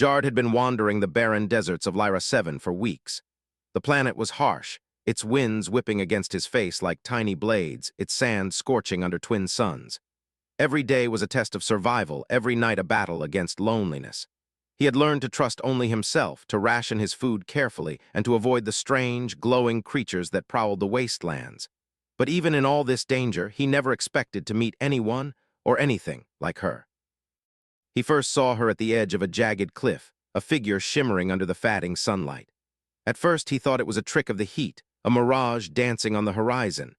Jard had been wandering the barren deserts of Lyra 7 for weeks. The planet was harsh, its winds whipping against his face like tiny blades, its sand scorching under twin suns. Every day was a test of survival, every night a battle against loneliness. He had learned to trust only himself, to ration his food carefully, and to avoid the strange, glowing creatures that prowled the wastelands. But even in all this danger, he never expected to meet anyone or anything like her. He first saw her at the edge of a jagged cliff, a figure shimmering under the fading sunlight. At first he thought it was a trick of the heat, a mirage dancing on the horizon.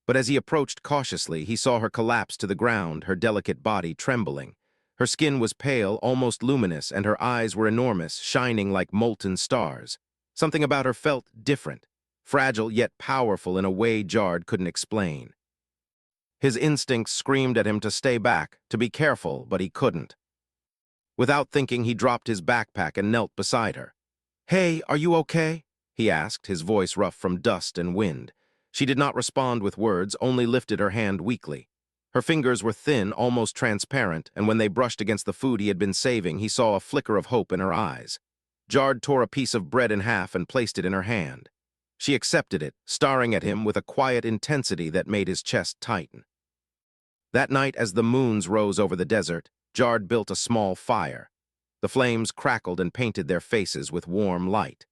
But as he approached cautiously, he saw her collapse to the ground, her delicate body trembling. Her skin was pale, almost luminous, and her eyes were enormous, shining like molten stars. Something about her felt different, fragile yet powerful in a way Jard couldn't explain. His instincts screamed at him to stay back, to be careful, but he couldn't. Without thinking, he dropped his backpack and knelt beside her. "Hey, are you okay?" he asked, his voice rough from dust and wind. She did not respond with words, only lifted her hand weakly. Her fingers were thin, almost transparent, and when they brushed against the food he had been saving, he saw a flicker of hope in her eyes. Jard tore a piece of bread in half and placed it in her hand. She accepted it, staring at him with a quiet intensity that made his chest tighten. That night, as the moons rose over the desert, Jard built a small fire. The flames crackled and painted their faces with warm light.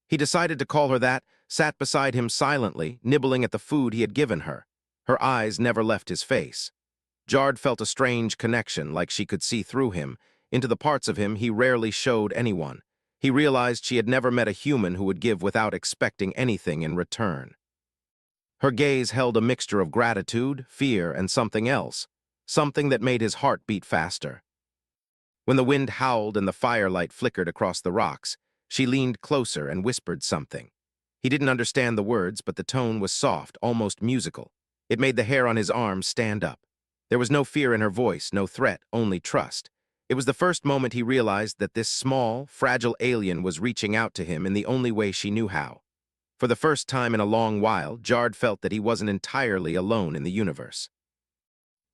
He decided to call her that, sat beside him silently, nibbling at the food he had given her. Her eyes never left his face. Jard felt a strange connection, like she could see through him, into the parts of him he rarely showed anyone. He realized she had never met a human who would give without expecting anything in return. Her gaze held a mixture of gratitude, fear, and something else, something that made his heart beat faster. When the wind howled and the firelight flickered across the rocks, she leaned closer and whispered something. He didn't understand the words, but the tone was soft, almost musical. It made the hair on his arms stand up. There was no fear in her voice, no threat, only trust. It was the first moment he realized that this small, fragile alien was reaching out to him in the only way she knew how. For the first time in a long while, Jard felt that he wasn't entirely alone in the universe.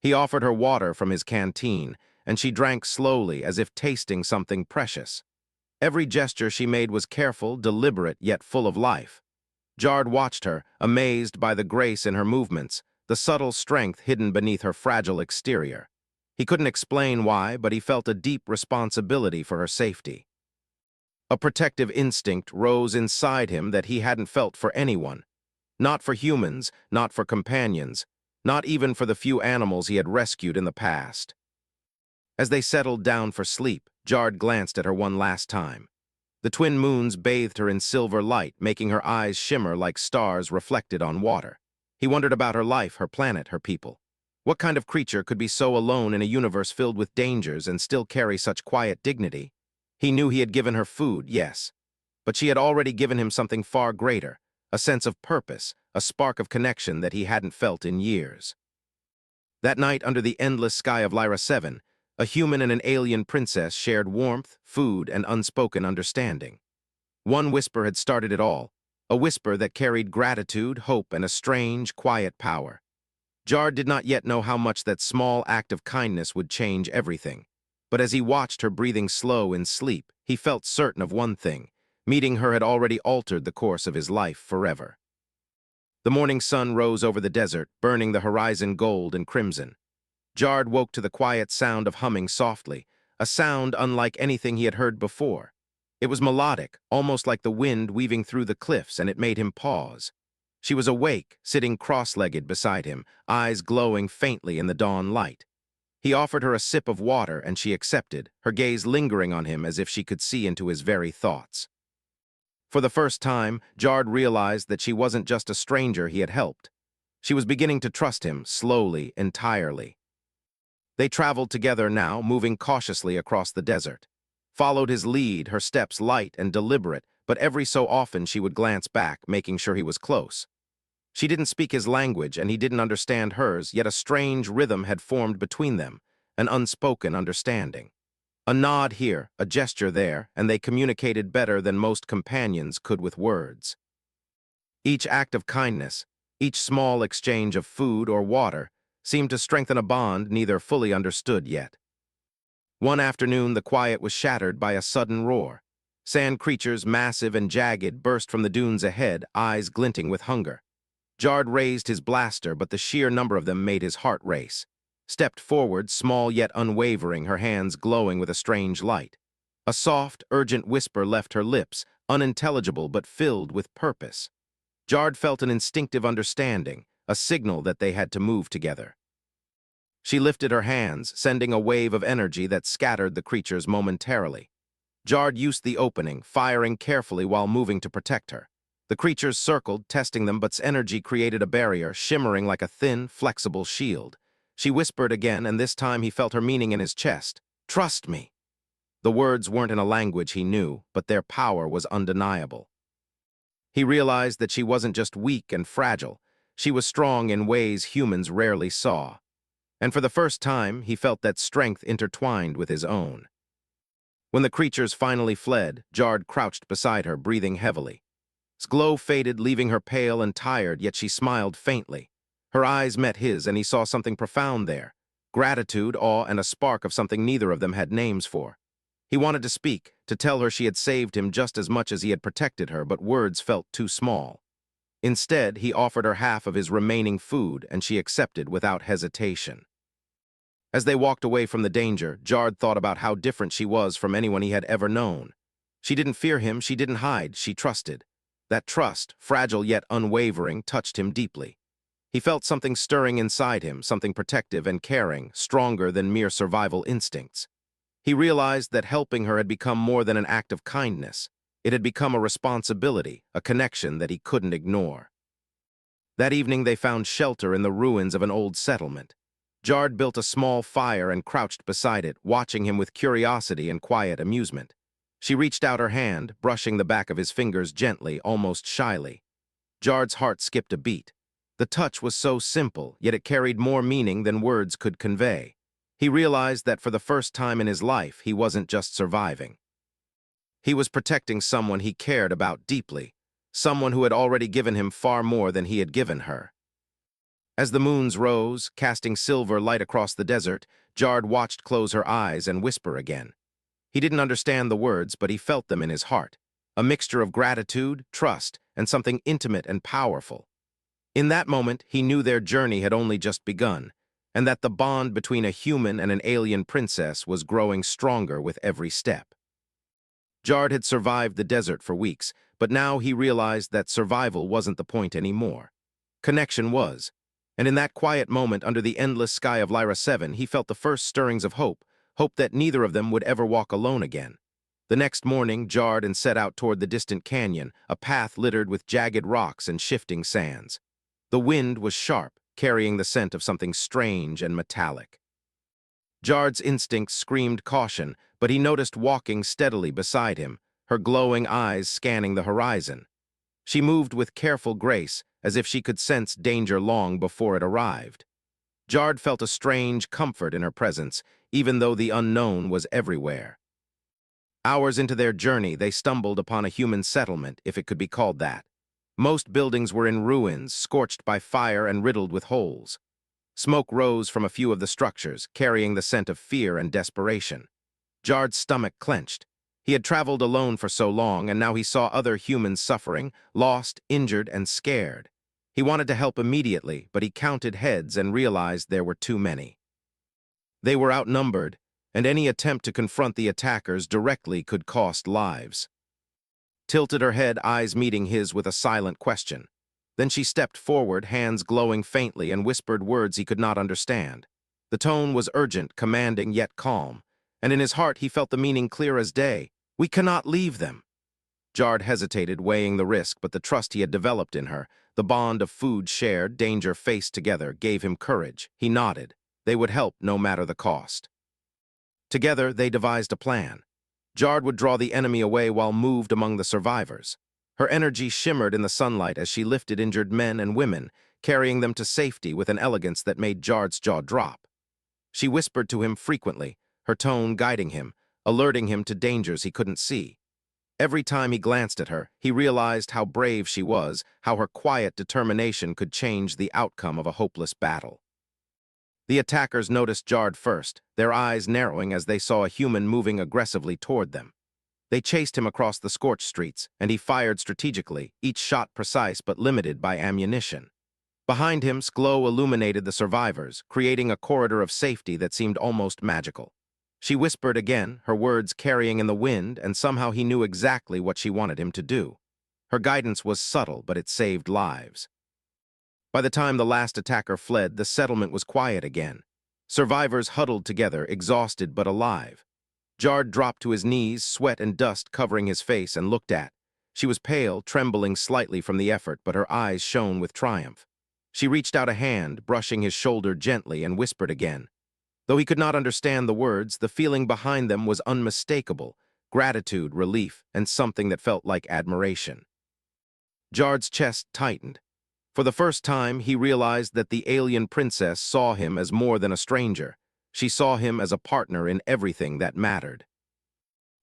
He offered her water from his canteen, and she drank slowly as if tasting something precious. Every gesture she made was careful, deliberate, yet full of life. Jard watched her, amazed by the grace in her movements, the subtle strength hidden beneath her fragile exterior. He couldn't explain why, but he felt a deep responsibility for her safety. A protective instinct rose inside him that he hadn't felt for anyone. Not for humans, not for companions, not even for the few animals he had rescued in the past. As they settled down for sleep, Jard glanced at her one last time. The twin moons bathed her in silver light, making her eyes shimmer like stars reflected on water. He wondered about her life, her planet, her people. What kind of creature could be so alone in a universe filled with dangers and still carry such quiet dignity? He knew he had given her food, yes, but she had already given him something far greater, a sense of purpose, a spark of connection that he hadn't felt in years. That night, under the endless sky of Lyra 7, a human and an alien princess shared warmth, food, and unspoken understanding. One whisper had started it all, a whisper that carried gratitude, hope, and a strange, quiet power. Jard did not yet know how much that small act of kindness would change everything. But as he watched her breathing slow in sleep, he felt certain of one thing. Meeting her had already altered the course of his life forever. The morning sun rose over the desert, burning the horizon gold and crimson. Jard woke to the quiet sound of humming softly, a sound unlike anything he had heard before. It was melodic, almost like the wind weaving through the cliffs, and it made him pause. She was awake, sitting cross-legged beside him, eyes glowing faintly in the dawn light. He offered her a sip of water, and she accepted, her gaze lingering on him as if she could see into his very thoughts. For the first time, Jard realized that she wasn't just a stranger he had helped. She was beginning to trust him, slowly, entirely. They traveled together now, moving cautiously across the desert. Followed his lead, her steps light and deliberate, but every so often she would glance back, making sure he was close. She didn't speak his language, and he didn't understand hers, yet a strange rhythm had formed between them, an unspoken understanding. A nod here, a gesture there, and they communicated better than most companions could with words. Each act of kindness, each small exchange of food or water, seemed to strengthen a bond neither fully understood yet. One afternoon, the quiet was shattered by a sudden roar. Sand creatures, massive and jagged, burst from the dunes ahead, eyes glinting with hunger. Jard raised his blaster, but the sheer number of them made his heart race. Stepped forward, small yet unwavering, her hands glowing with a strange light. A soft, urgent whisper left her lips, unintelligible but filled with purpose. Jard felt an instinctive understanding, a signal that they had to move together. She lifted her hands, sending a wave of energy that scattered the creatures momentarily. Jard used the opening, firing carefully while moving to protect her. The creatures circled, testing them, but's energy created a barrier, shimmering like a thin, flexible shield. She whispered again, and this time he felt her meaning in his chest. "Trust me." The words weren't in a language he knew, but their power was undeniable. He realized that she wasn't just weak and fragile. She was strong in ways humans rarely saw. And for the first time, he felt that strength intertwined with his own. When the creatures finally fled, Jard crouched beside her, breathing heavily. His glow faded, leaving her pale and tired, yet she smiled faintly. Her eyes met his, and he saw something profound there. Gratitude, awe, and a spark of something neither of them had names for. He wanted to speak, to tell her she had saved him just as much as he had protected her, but words felt too small. Instead, he offered her half of his remaining food, and she accepted without hesitation. As they walked away from the danger, Jard thought about how different she was from anyone he had ever known. She didn't fear him, she didn't hide, she trusted. That trust, fragile yet unwavering, touched him deeply. He felt something stirring inside him, something protective and caring, stronger than mere survival instincts. He realized that helping her had become more than an act of kindness. It had become a responsibility, a connection that he couldn't ignore. That evening they found shelter in the ruins of an old settlement. Jard built a small fire and crouched beside it, watching him with curiosity and quiet amusement. She reached out her hand, brushing the back of his fingers gently, almost shyly. Jard's heart skipped a beat. The touch was so simple, yet it carried more meaning than words could convey. He realized that for the first time in his life, he wasn't just surviving. He was protecting someone he cared about deeply, someone who had already given him far more than he had given her. As the moons rose, casting silver light across the desert, Jard watched close her eyes and whisper again. He didn't understand the words, but he felt them in his heart, a mixture of gratitude, trust, and something intimate and powerful. In that moment, he knew their journey had only just begun, and that the bond between a human and an alien princess was growing stronger with every step. Jard had survived the desert for weeks, but now he realized that survival wasn't the point anymore. Connection was. And in that quiet moment under the endless sky of Lyra 7, he felt the first stirrings of hope, hope that neither of them would ever walk alone again. The next morning, Jard and set out toward the distant canyon, a path littered with jagged rocks and shifting sands. The wind was sharp, carrying the scent of something strange and metallic. Jard's instincts screamed caution, but he noticed walking steadily beside him, her glowing eyes scanning the horizon. She moved with careful grace, as if she could sense danger long before it arrived. Jard felt a strange comfort in her presence, even though the unknown was everywhere. Hours into their journey, they stumbled upon a human settlement, if it could be called that. Most buildings were in ruins, scorched by fire and riddled with holes. Smoke rose from a few of the structures, carrying the scent of fear and desperation. Jard's stomach clenched. He had traveled alone for so long, and now he saw other humans suffering, lost, injured, and scared. He wanted to help immediately, but he counted heads and realized there were too many. They were outnumbered, and any attempt to confront the attackers directly could cost lives. Tilted her head, eyes meeting his with a silent question. Then she stepped forward, hands glowing faintly, and whispered words he could not understand. The tone was urgent, commanding, yet calm, and in his heart he felt the meaning clear as day. "We cannot leave them." Jard hesitated, weighing the risk, but the trust he had developed in her, the bond of food shared, danger faced together, gave him courage. He nodded. They would help no matter the cost. Together, they devised a plan. Jard would draw the enemy away while moved among the survivors. Her energy shimmered in the sunlight as she lifted injured men and women, carrying them to safety with an elegance that made Jard's jaw drop. She whispered to him frequently, her tone guiding him, alerting him to dangers he couldn't see. Every time he glanced at her, he realized how brave she was, how her quiet determination could change the outcome of a hopeless battle. The attackers noticed Jard first, their eyes narrowing as they saw a human moving aggressively toward them. They chased him across the scorched streets, and he fired strategically, each shot precise but limited by ammunition. Behind him, glow illuminated the survivors, creating a corridor of safety that seemed almost magical. She whispered again, her words carrying in the wind, and somehow he knew exactly what she wanted him to do. Her guidance was subtle, but it saved lives. By the time the last attacker fled, the settlement was quiet again. Survivors huddled together, exhausted but alive. Jard dropped to his knees, sweat and dust covering his face, and looked at. She was pale, trembling slightly from the effort, but her eyes shone with triumph. She reached out a hand, brushing his shoulder gently, and whispered again. Though he could not understand the words, the feeling behind them was unmistakable: gratitude, relief, and something that felt like admiration. Jard's chest tightened. For the first time, he realized that the alien princess saw him as more than a stranger. She saw him as a partner in everything that mattered.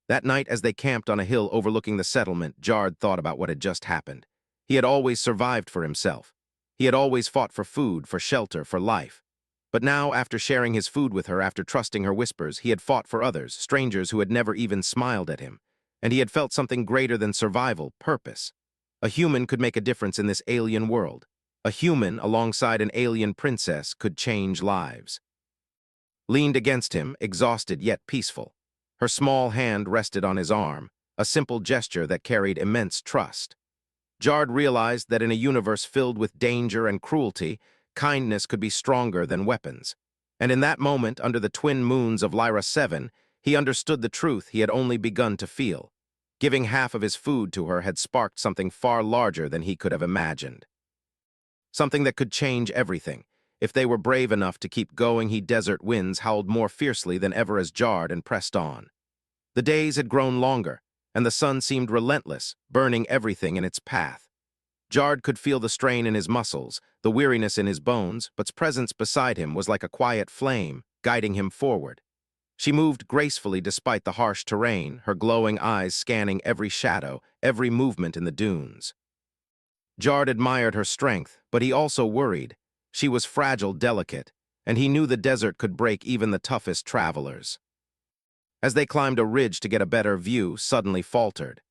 That night, as they camped on a hill overlooking the settlement, Jard thought about what had just happened. He had always survived for himself. He had always fought for food, for shelter, for life. But now, after sharing his food with her, after trusting her whispers, he had fought for others, strangers who had never even smiled at him. And he had felt something greater than survival: purpose. A human could make a difference in this alien world. A human, alongside an alien princess, could change lives. Leaned against him, exhausted yet peaceful. Her small hand rested on his arm, a simple gesture that carried immense trust. Jard realized that in a universe filled with danger and cruelty, kindness could be stronger than weapons. And in that moment, under the twin moons of Lyra 7, he understood the truth he had only begun to feel. Giving half of his food to her had sparked something far larger than he could have imagined. Something that could change everything. If they were brave enough to keep going, desert winds howled more fiercely than ever as Jard and pressed on. The days had grown longer, and the sun seemed relentless, burning everything in its path. Jard could feel the strain in his muscles, the weariness in his bones, but presence beside him was like a quiet flame, guiding him forward. She moved gracefully despite the harsh terrain, her glowing eyes scanning every shadow, every movement in the dunes. Jard admired her strength, but he also worried. She was fragile, delicate, and he knew the desert could break even the toughest travelers. As they climbed a ridge to get a better view, suddenly faltered.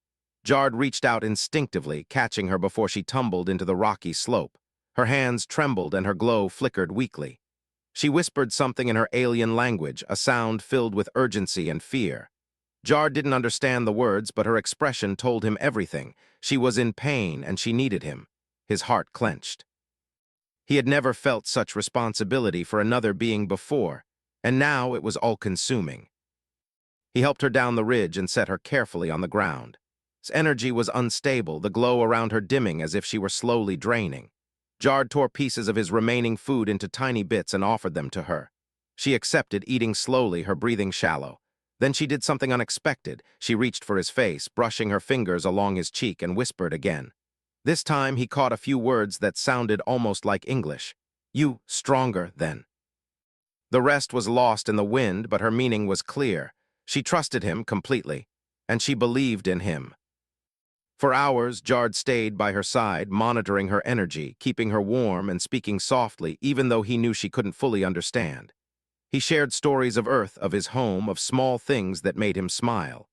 Jard reached out instinctively, catching her before she tumbled into the rocky slope. Her hands trembled and her glow flickered weakly. She whispered something in her alien language, a sound filled with urgency and fear. Jard didn't understand the words, but her expression told him everything. She was in pain, and she needed him. His heart clenched. He had never felt such responsibility for another being before, and now it was all-consuming. He helped her down the ridge and set her carefully on the ground. His energy was unstable, the glow around her dimming as if she were slowly draining. Jard tore pieces of his remaining food into tiny bits and offered them to her. She accepted, eating slowly, her breathing shallow. Then she did something unexpected. She reached for his face, brushing her fingers along his cheek, and whispered again. This time he caught a few words that sounded almost like English. "You stronger, then." The rest was lost in the wind, but her meaning was clear. She trusted him completely, and she believed in him. For hours, Jard stayed by her side, monitoring her energy, keeping her warm and speaking softly, even though he knew she couldn't fully understand. He shared stories of Earth, of his home, of small things that made him smile.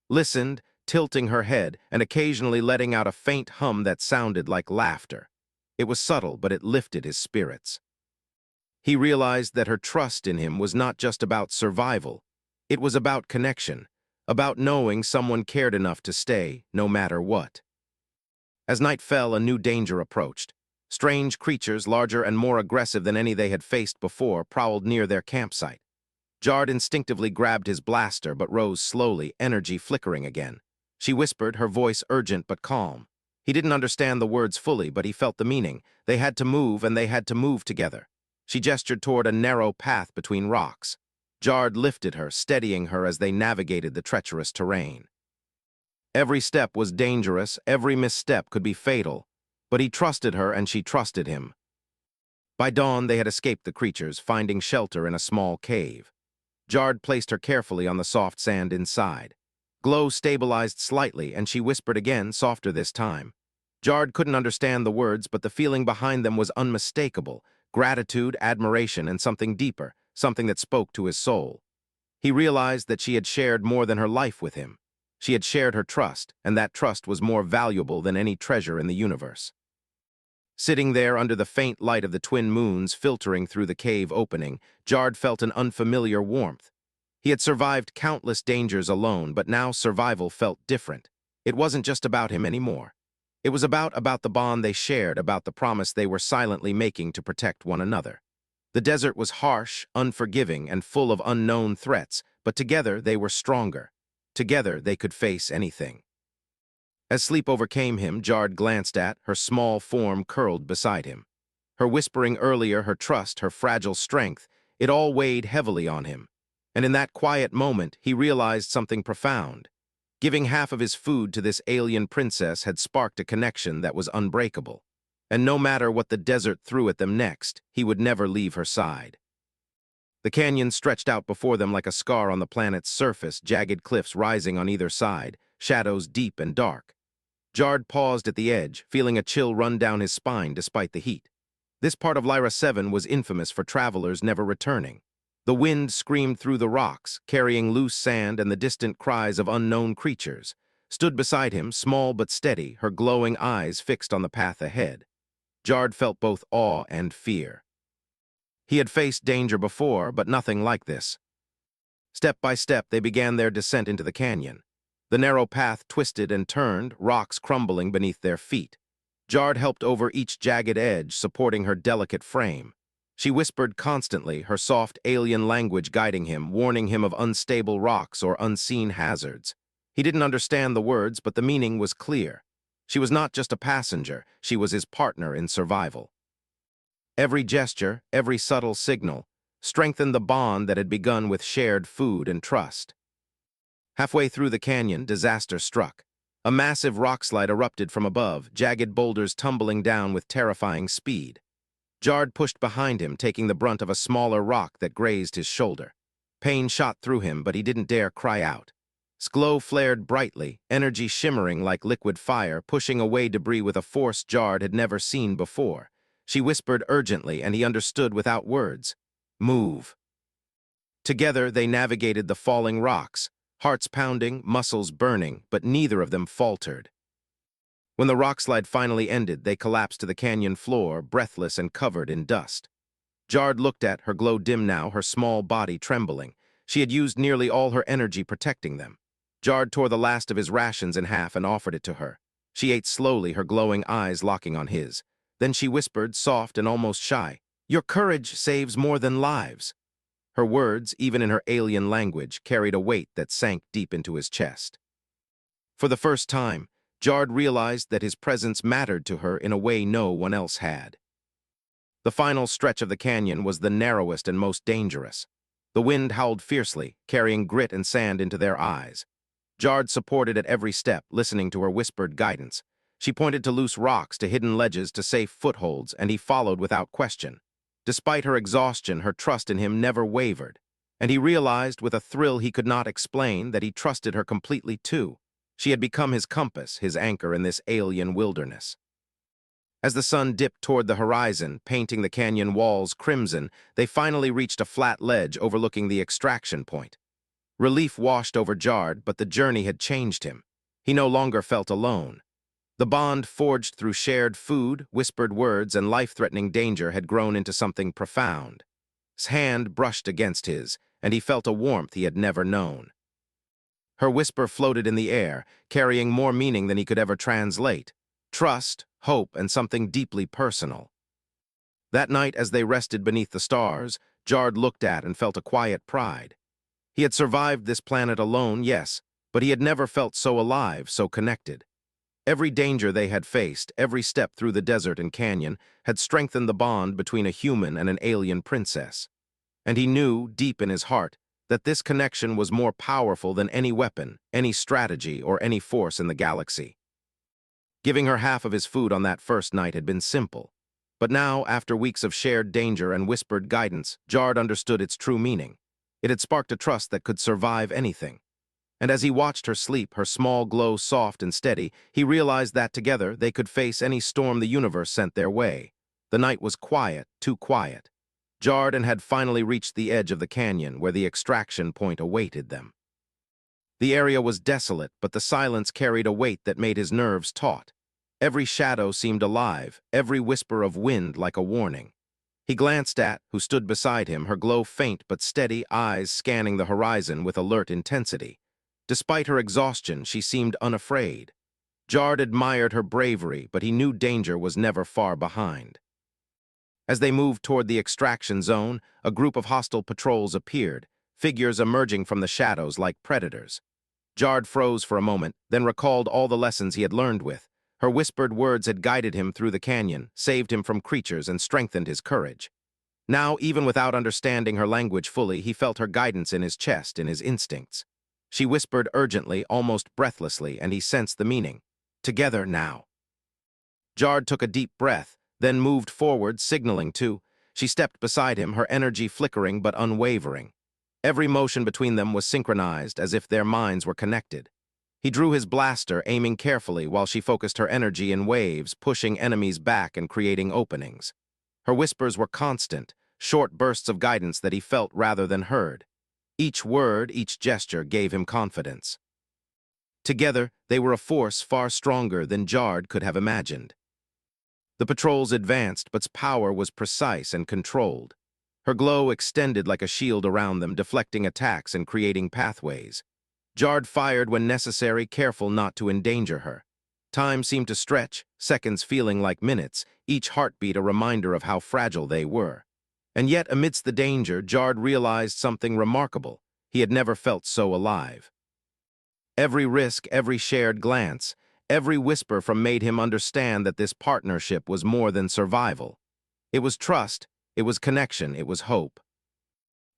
Listened, tilting her head, and occasionally letting out a faint hum that sounded like laughter. It was subtle, but it lifted his spirits. He realized that her trust in him was not just about survival. It was about connection, about knowing someone cared enough to stay, no matter what. As night fell, a new danger approached. Strange creatures, larger and more aggressive than any they had faced before, prowled near their campsite. Jard instinctively grabbed his blaster, but rose slowly, energy flickering again. She whispered, her voice urgent but calm. He didn't understand the words fully, but he felt the meaning. They had to move, and they had to move together. She gestured toward a narrow path between rocks. Jard lifted her, steadying her as they navigated the treacherous terrain. Every step was dangerous, every misstep could be fatal, but he trusted her and she trusted him. By dawn, they had escaped the creatures, finding shelter in a small cave. Jard placed her carefully on the soft sand inside. Glow stabilized slightly, and she whispered again, softer this time. Jard couldn't understand the words, but the feeling behind them was unmistakable: gratitude, admiration, and something deeper, something that spoke to his soul. He realized that she had shared more than her life with him. She had shared her trust, and that trust was more valuable than any treasure in the universe. Sitting there under the faint light of the twin moons filtering through the cave opening, Jard felt an unfamiliar warmth. He had survived countless dangers alone, but now survival felt different. It wasn't just about him anymore. It was about the bond they shared, about the promise they were silently making to protect one another. The desert was harsh, unforgiving, and full of unknown threats, but together they were stronger. Together they could face anything. As sleep overcame him, Jard glanced at her small form curled beside him. Her whispering earlier, her trust, her fragile strength, it all weighed heavily on him. And in that quiet moment, he realized something profound. Giving half of his food to this alien princess had sparked a connection that was unbreakable. And no matter what the desert threw at them next, he would never leave her side. The canyon stretched out before them like a scar on the planet's surface, jagged cliffs rising on either side, shadows deep and dark. Jard paused at the edge, feeling a chill run down his spine despite the heat. This part of Lyra 7 was infamous for travelers never returning. The wind screamed through the rocks, carrying loose sand and the distant cries of unknown creatures. Stood beside him, small but steady, her glowing eyes fixed on the path ahead. Jard felt both awe and fear. He had faced danger before, but nothing like this. Step by step, they began their descent into the canyon. The narrow path twisted and turned, rocks crumbling beneath their feet. Jard helped over each jagged edge, supporting her delicate frame. She whispered constantly, her soft alien language guiding him, warning him of unstable rocks or unseen hazards. He didn't understand the words, but the meaning was clear. She was not just a passenger, she was his partner in survival. Every gesture, every subtle signal, strengthened the bond that had begun with shared food and trust. Halfway through the canyon, disaster struck. A massive rockslide erupted from above, jagged boulders tumbling down with terrifying speed. Jard pushed behind him, taking the brunt of a smaller rock that grazed his shoulder. Pain shot through him, but he didn't dare cry out. Glow flared brightly, energy shimmering like liquid fire, pushing away debris with a force Jard had never seen before. She whispered urgently, and he understood without words. Move. Together, they navigated the falling rocks, hearts pounding, muscles burning, but neither of them faltered. When the rockslide finally ended, they collapsed to the canyon floor, breathless and covered in dust. Jard looked at her, glow dim now, her small body trembling. She had used nearly all her energy protecting them. Jard tore the last of his rations in half and offered it to her. She ate slowly, her glowing eyes locking on his. Then she whispered, soft and almost shy, "Your courage saves more than lives." Her words, even in her alien language, carried a weight that sank deep into his chest. For the first time, Jard realized that his presence mattered to her in a way no one else had. The final stretch of the canyon was the narrowest and most dangerous. The wind howled fiercely, carrying grit and sand into their eyes. Jard supported at every step, listening to her whispered guidance. She pointed to loose rocks, to hidden ledges, to safe footholds, and he followed without question. Despite her exhaustion, her trust in him never wavered. And he realized, with a thrill he could not explain, that he trusted her completely too. She had become his compass, his anchor in this alien wilderness. As the sun dipped toward the horizon, painting the canyon walls crimson, they finally reached a flat ledge overlooking the extraction point. Relief washed over Jard, but the journey had changed him. He no longer felt alone. The bond forged through shared food, whispered words, and life-threatening danger had grown into something profound. His hand brushed against his, and he felt a warmth he had never known. Her whisper floated in the air, carrying more meaning than he could ever translate. Trust, hope, and something deeply personal. That night, as they rested beneath the stars, Jard looked at and felt a quiet pride. He had survived this planet alone, yes, but he had never felt so alive, so connected. Every danger they had faced, every step through the desert and canyon, had strengthened the bond between a human and an alien princess. And he knew, deep in his heart, that this connection was more powerful than any weapon, any strategy, or any force in the galaxy. Giving her half of his food on that first night had been simple. But now, after weeks of shared danger and whispered guidance, Jard understood its true meaning. It had sparked a trust that could survive anything. And as he watched her sleep, her small glow soft and steady, he realized that together they could face any storm the universe sent their way. The night was quiet, too quiet. Jarden had finally reached the edge of the canyon where the extraction point awaited them. The area was desolate, but the silence carried a weight that made his nerves taut. Every shadow seemed alive, every whisper of wind like a warning. He glanced at, who stood beside him, her glow faint but steady, eyes scanning the horizon with alert intensity. Despite her exhaustion, she seemed unafraid. Jard admired her bravery, but he knew danger was never far behind. As they moved toward the extraction zone, a group of hostile patrols appeared, figures emerging from the shadows like predators. Jard froze for a moment, then recalled all the lessons he had learned with. Her whispered words had guided him through the canyon, saved him from creatures, and strengthened his courage. Now, even without understanding her language fully, he felt her guidance in his chest, in his instincts. She whispered urgently, almost breathlessly, and he sensed the meaning. Together now. Jard took a deep breath, then moved forward, signaling to. She stepped beside him, her energy flickering but unwavering. Every motion between them was synchronized, as if their minds were connected. He drew his blaster, aiming carefully while she focused her energy in waves, pushing enemies back and creating openings. Her whispers were constant, short bursts of guidance that he felt rather than heard. Each word, each gesture gave him confidence. Together, they were a force far stronger than Jard could have imagined. The patrols advanced, but its power was precise and controlled. Her glow extended like a shield around them, deflecting attacks and creating pathways. Jard fired when necessary, careful not to endanger her. Time seemed to stretch, seconds feeling like minutes, each heartbeat a reminder of how fragile they were. And yet, amidst the danger, Jard realized something remarkable. He had never felt so alive. Every risk, every shared glance, every whisper from made him understand that this partnership was more than survival. It was trust, it was connection, it was hope.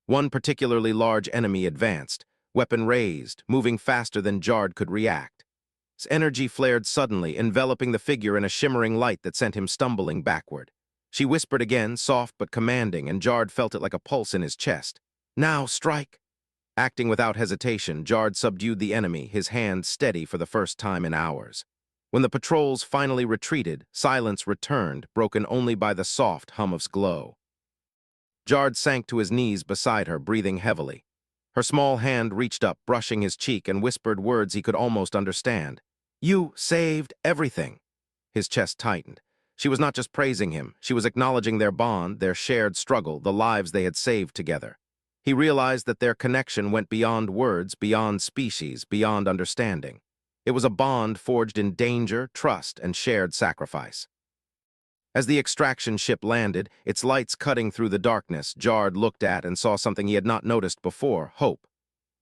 One particularly large enemy advanced, weapon raised, moving faster than Jard could react. His energy flared suddenly, enveloping the figure in a shimmering light that sent him stumbling backward. She whispered again, soft but commanding, and Jard felt it like a pulse in his chest. Now, strike! Acting without hesitation, Jard subdued the enemy, his hand steady for the first time in hours. When the patrols finally retreated, silence returned, broken only by the soft hum of glow. Jard sank to his knees beside her, breathing heavily. Her small hand reached up, brushing his cheek, and whispered words he could almost understand. "You saved everything." His chest tightened. She was not just praising him, she was acknowledging their bond, their shared struggle, the lives they had saved together. He realized that their connection went beyond words, beyond species, beyond understanding. It was a bond forged in danger, trust, and shared sacrifice. As the extraction ship landed, its lights cutting through the darkness, Jard looked at and saw something he had not noticed before: hope.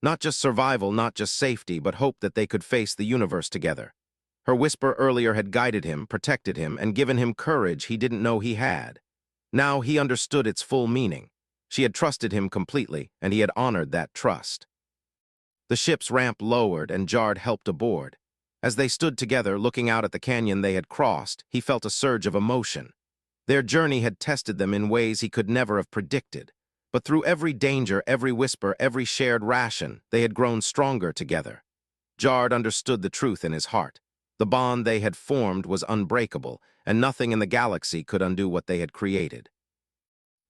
Not just survival, not just safety, but hope that they could face the universe together. Her whisper earlier had guided him, protected him, and given him courage he didn't know he had. Now he understood its full meaning. She had trusted him completely, and he had honored that trust. The ship's ramp lowered, and Jard helped aboard. As they stood together, looking out at the canyon they had crossed, he felt a surge of emotion. Their journey had tested them in ways he could never have predicted. But through every danger, every whisper, every shared ration, they had grown stronger together. Jard understood the truth in his heart. The bond they had formed was unbreakable, and nothing in the galaxy could undo what they had created.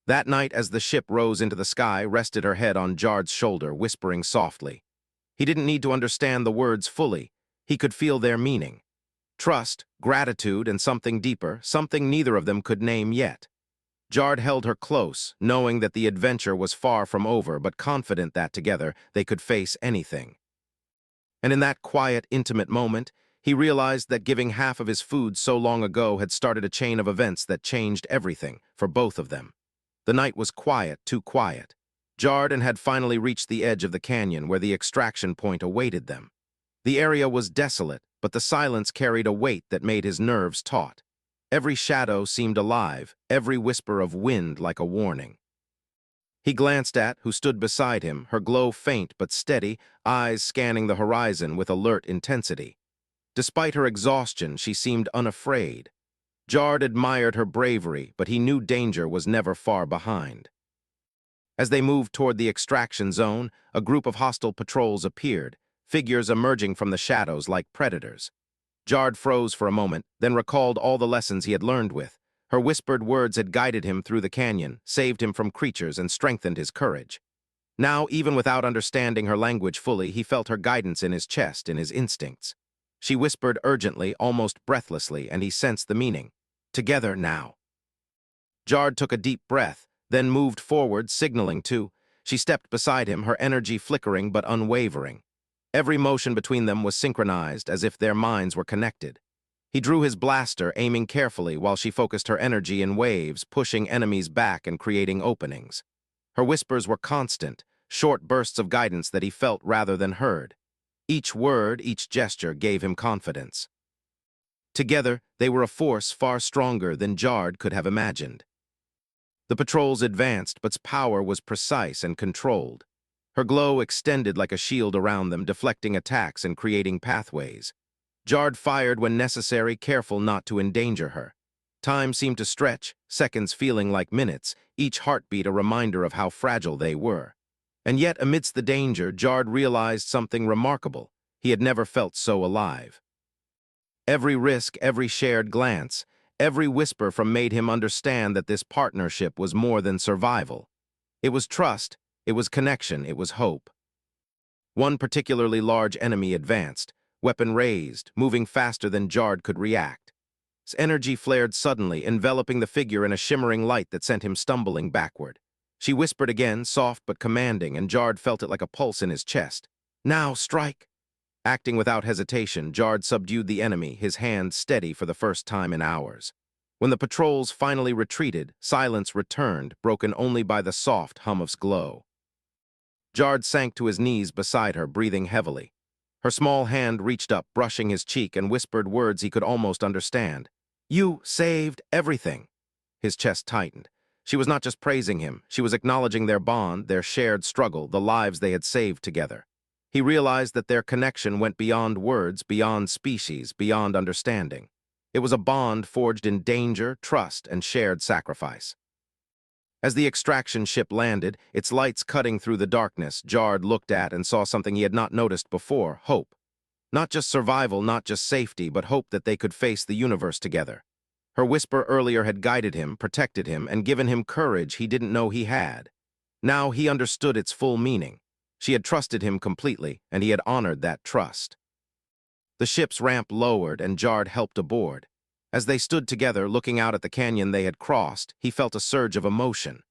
That night, as the ship rose into the sky, rested her head on Jard's shoulder, whispering softly. He didn't need to understand the words fully. He could feel their meaning. Trust, gratitude, and something deeper, something neither of them could name yet. Jard held her close, knowing that the adventure was far from over, but confident that together they could face anything. And in that quiet, intimate moment, he realized that giving half of his food so long ago had started a chain of events that changed everything for both of them. The night was quiet, too quiet. Jard had finally reached the edge of the canyon where the extraction point awaited them. The area was desolate, but the silence carried a weight that made his nerves taut. Every shadow seemed alive, every whisper of wind like a warning. He glanced at, who stood beside him, her glow faint but steady, eyes scanning the horizon with alert intensity. Despite her exhaustion, she seemed unafraid. Jard admired her bravery, but he knew danger was never far behind. As they moved toward the extraction zone, a group of hostile patrols appeared, figures emerging from the shadows like predators. Jard froze for a moment, then recalled all the lessons he had learned with. Her whispered words had guided him through the canyon, saved him from creatures, and strengthened his courage. Now, even without understanding her language fully, he felt her guidance in his chest, in his instincts. She whispered urgently, almost breathlessly, and he sensed the meaning. Together now. Jard took a deep breath, then moved forward, signaling to. She stepped beside him, her energy flickering but unwavering. Every motion between them was synchronized, as if their minds were connected. He drew his blaster, aiming carefully while she focused her energy in waves, pushing enemies back and creating openings. Her whispers were constant, short bursts of guidance that he felt rather than heard. Each word, each gesture gave him confidence. Together, they were a force far stronger than Jard could have imagined. The patrols advanced, but its power was precise and controlled. Her glow extended like a shield around them, deflecting attacks and creating pathways. Jard fired when necessary, careful not to endanger her. Time seemed to stretch, seconds feeling like minutes, each heartbeat a reminder of how fragile they were. And yet, amidst the danger, Jard realized something remarkable. He had never felt so alive. Every risk, every shared glance, every whisper from made him understand that this partnership was more than survival. It was trust, it was connection, it was hope. One particularly large enemy advanced, weapon raised, moving faster than Jard could react. His energy flared suddenly, enveloping the figure in a shimmering light that sent him stumbling backward. She whispered again, soft but commanding, and Jard felt it like a pulse in his chest. Now, strike! Acting without hesitation, Jard subdued the enemy, his hand steady for the first time in hours. When the patrols finally retreated, silence returned, broken only by the soft hum of glow. Jard sank to his knees beside her, breathing heavily. Her small hand reached up, brushing his cheek, and whispered words he could almost understand. "You saved everything." His chest tightened. She was not just praising him, she was acknowledging their bond, their shared struggle, the lives they had saved together. He realized that their connection went beyond words, beyond species, beyond understanding. It was a bond forged in danger, trust, and shared sacrifice. As the extraction ship landed, its lights cutting through the darkness, Jard looked at and saw something he had not noticed before: hope. Not just survival, not just safety, but hope that they could face the universe together. Her whisper earlier had guided him, protected him, and given him courage he didn't know he had. Now he understood its full meaning. She had trusted him completely, and he had honored that trust. The ship's ramp lowered, and Jard helped aboard. As they stood together, looking out at the canyon they had crossed, he felt a surge of emotion.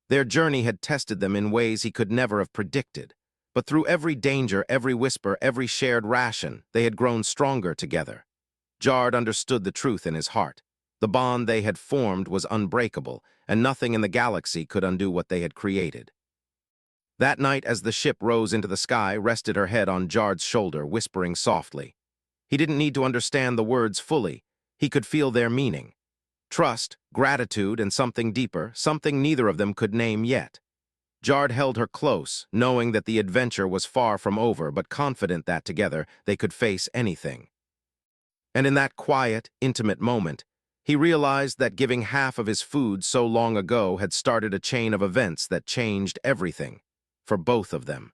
Their journey had tested them in ways he could never have predicted. But through every danger, every whisper, every shared ration, they had grown stronger together. Jard understood the truth in his heart. The bond they had formed was unbreakable, and nothing in the galaxy could undo what they had created. That night, as the ship rose into the sky, rested her head on Jard's shoulder, whispering softly. He didn't need to understand the words fully. He could feel their meaning. Trust, gratitude, and something deeper, something neither of them could name yet. Jard held her close, knowing that the adventure was far from over, but confident that together they could face anything. And in that quiet, intimate moment, he realized that giving half of his food so long ago had started a chain of events that changed everything, for both of them.